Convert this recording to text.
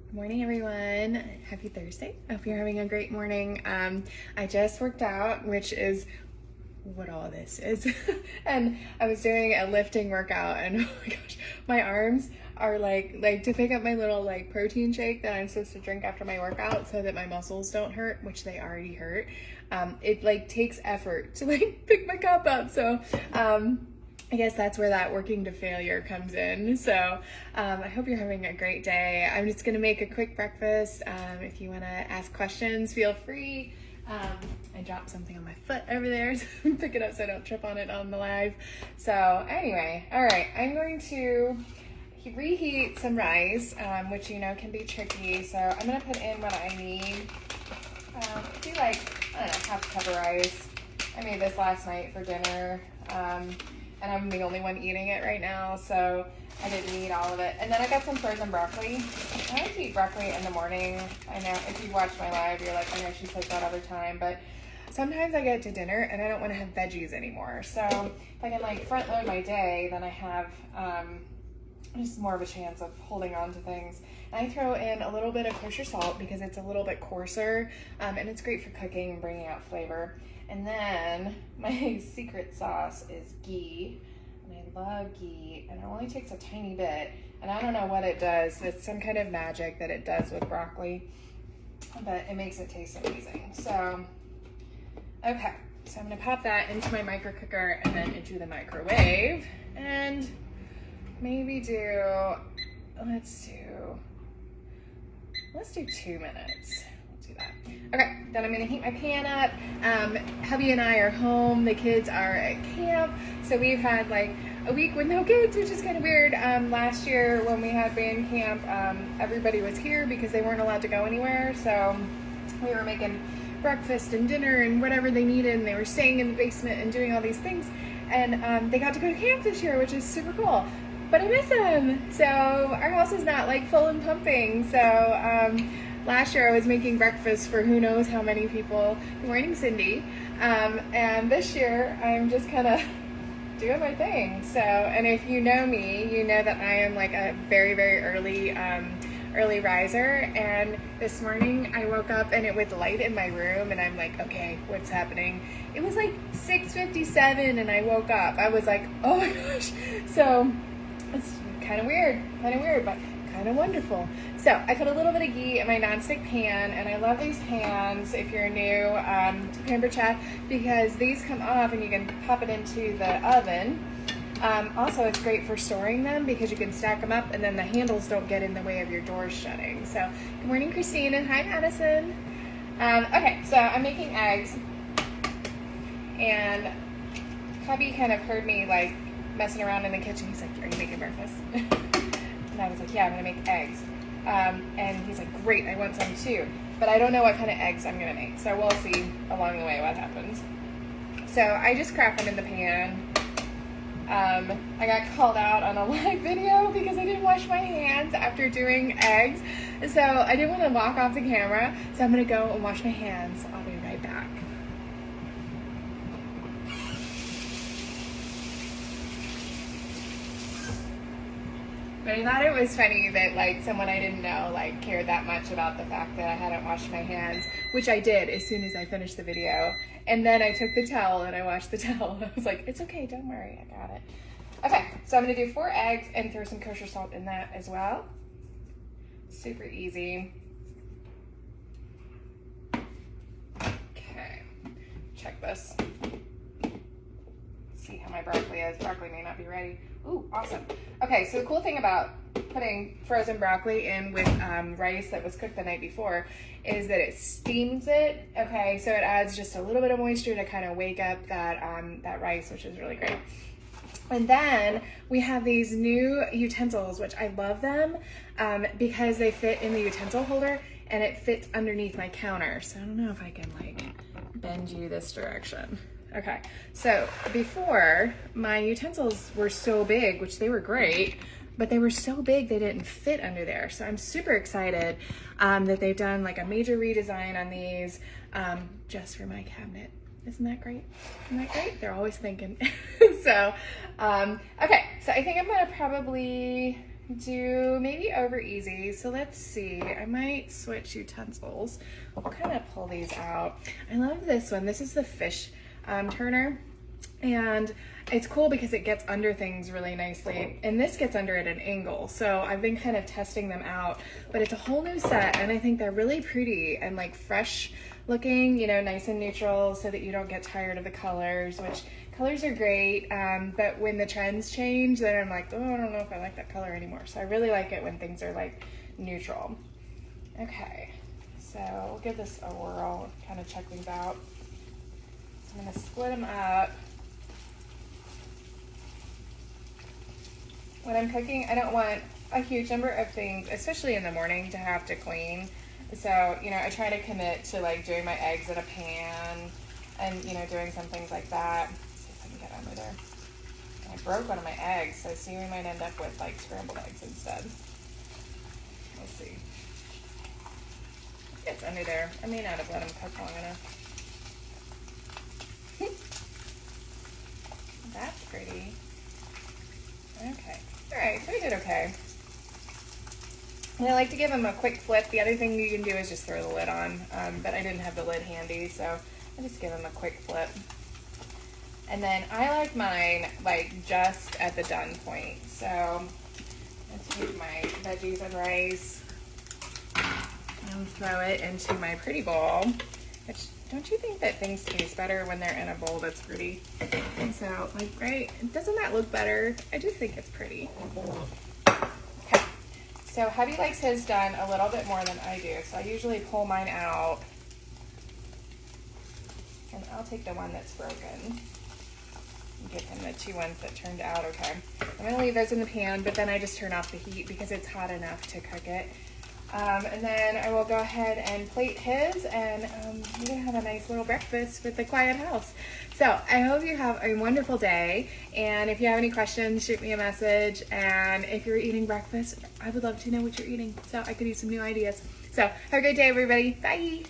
Good morning, everyone. Happy Thursday. I hope you're having a great morning. I just worked out, which is what all this is. And I was doing a lifting workout, and oh my gosh, my arms are like to pick up my little protein shake that I'm supposed to drink after my workout so that my muscles don't hurt, which they already hurt. It takes effort to pick my cup up. So I guess that's where that working to failure comes in. So I hope you're having a great day. I'm just gonna make a quick breakfast. If you wanna ask questions, feel free. I dropped something on my foot over there, so pick it up so I don't trip on it on the live. So anyway, all right, I'm going to reheat some rice, which can be tricky. So I'm gonna put in what I need. Do I don't know, half a cup of rice. I made this last night for dinner. And I'm the only one eating it right now, so I didn't eat all of it. And then I got some frozen broccoli. I like to eat broccoli in the morning. I know if you watch my live, you're like, I know she says that all the time, but sometimes I get to dinner and I don't want to have veggies anymore. So if I can front load my day, then I have just more of a chance of holding on to things. And I throw in a little bit of kosher salt because it's a little bit coarser, and it's great for cooking and bringing out flavor. And then my secret sauce is ghee, and I love ghee, and it only takes a tiny bit, and I don't know what it does. It's some kind of magic that it does with broccoli, but it makes it taste amazing. So, okay, so I'm gonna pop that into my micro cooker and then into the microwave, and maybe let's do 2 minutes. Do that. Okay, then I'm gonna heat my pan up. Hubby and I are home. The kids are at camp. So we've had a week with no kids, which is kind of weird. Last year when we had band camp, everybody was here because they weren't allowed to go anywhere. So we were making breakfast and dinner and whatever they needed, and they were staying in the basement and doing all these things. And they got to go to camp this year, which is super cool. But I miss them. So our house is not full and pumping. So last year I was making breakfast for who knows how many people. Good morning, Cindy. And this year I'm just kind of doing my thing. So, and if you know me, you know that I am a very, very early riser. And this morning I woke up and it was light in my room, and I'm like, okay, what's happening? It was 6:57 and I woke up. I was like, oh my gosh. So it's kind of weird, but kind of wonderful. So I put a little bit of ghee in my nonstick pan, and I love these pans if you're new to Pampered Chef, because these come off and you can pop it into the oven. Also, it's great for storing them because you can stack them up and then the handles don't get in the way of your doors shutting. So good morning, Christine, and hi, Madison. Okay, so I'm making eggs, and hubby kind of heard me messing around in the kitchen. He's like, are you making breakfast? And I was like, yeah, I'm gonna make eggs. And he's like, great, I want some too. But I don't know what kind of eggs I'm gonna make. So we'll see along the way what happens. So I just crack them in the pan. I got called out on a live video because I didn't wash my hands after doing eggs. So I didn't want to walk off the camera. So I'm gonna go and wash my hands. I'll be right back. But I thought it was funny that someone I didn't know cared that much about the fact that I hadn't washed my hands, which I did as soon as I finished the video. And then I took the towel and I washed the towel. I was like, it's okay, don't worry, I got it. Okay, so I'm gonna do 4 eggs and throw some kosher salt in that as well. Super easy. Okay, check this. See how my broccoli is. Broccoli may not be ready. Ooh, awesome. Okay, so the cool thing about putting frozen broccoli in with rice that was cooked the night before is that it steams it. Okay, so it adds just a little bit of moisture to kind of wake up that rice, which is really great. And then we have these new utensils, which I love them because they fit in the utensil holder and it fits underneath my counter. So I don't know if I can bend you this direction. Okay, so before my utensils were so big, which they were great, but they were so big they didn't fit under there. So I'm super excited that they've done a major redesign on these just for my cabinet. Isn't that great? Isn't that great? They're always thinking. So, okay, so I think I'm gonna probably do maybe over easy. So let's see, I might switch utensils. We'll kind of pull these out. I love this one. This is the fish turner. And it's cool because it gets under things really nicely, and this gets under at an angle. So I've been kind of testing them out, but it's a whole new set, and I think they're really pretty and like fresh looking, you know, nice and neutral, so that you don't get tired of the colors, which colors are great. But when the trends change, then I'm like, oh, I don't know if I like that color anymore. So I really like it when things are like neutral. Okay, so we'll give this a whirl, kind of check these out. So I'm gonna split them up. When I'm cooking, I don't want a huge number of things, especially in the morning, to have to clean. So, you know, I try to commit to like doing my eggs in a pan and, you know, doing some things like that. Let's see if I can get under there. I broke one of my eggs, so see, we might end up with like scrambled eggs instead. We'll see. It's under there. I may not have let them cook long enough. That's pretty. Okay. All right, so we did okay. And I like to give them a quick flip. The other thing you can do is just throw the lid on, but I didn't have the lid handy, so I just give them a quick flip. And then I like mine like just at the done point. So I take my veggies and rice and throw it into my pretty bowl. Which, don't you think that things taste better when they're in a bowl that's pretty? And so, like, right, doesn't that look better? I just think it's pretty. Okay, so Hubby likes his done a little bit more than I do, so I usually pull mine out. And I'll take the one that's broken. And give him the two ones that turned out okay. I'm gonna leave those in the pan, but then I just turn off the heat because it's hot enough to cook it. And then I will go ahead and plate his, and we're gonna have a nice little breakfast with the quiet house. So I hope you have a wonderful day, and if you have any questions, shoot me a message. And if you're eating breakfast, I would love to know what you're eating, so I could use some new ideas. So have a great day, everybody. Bye.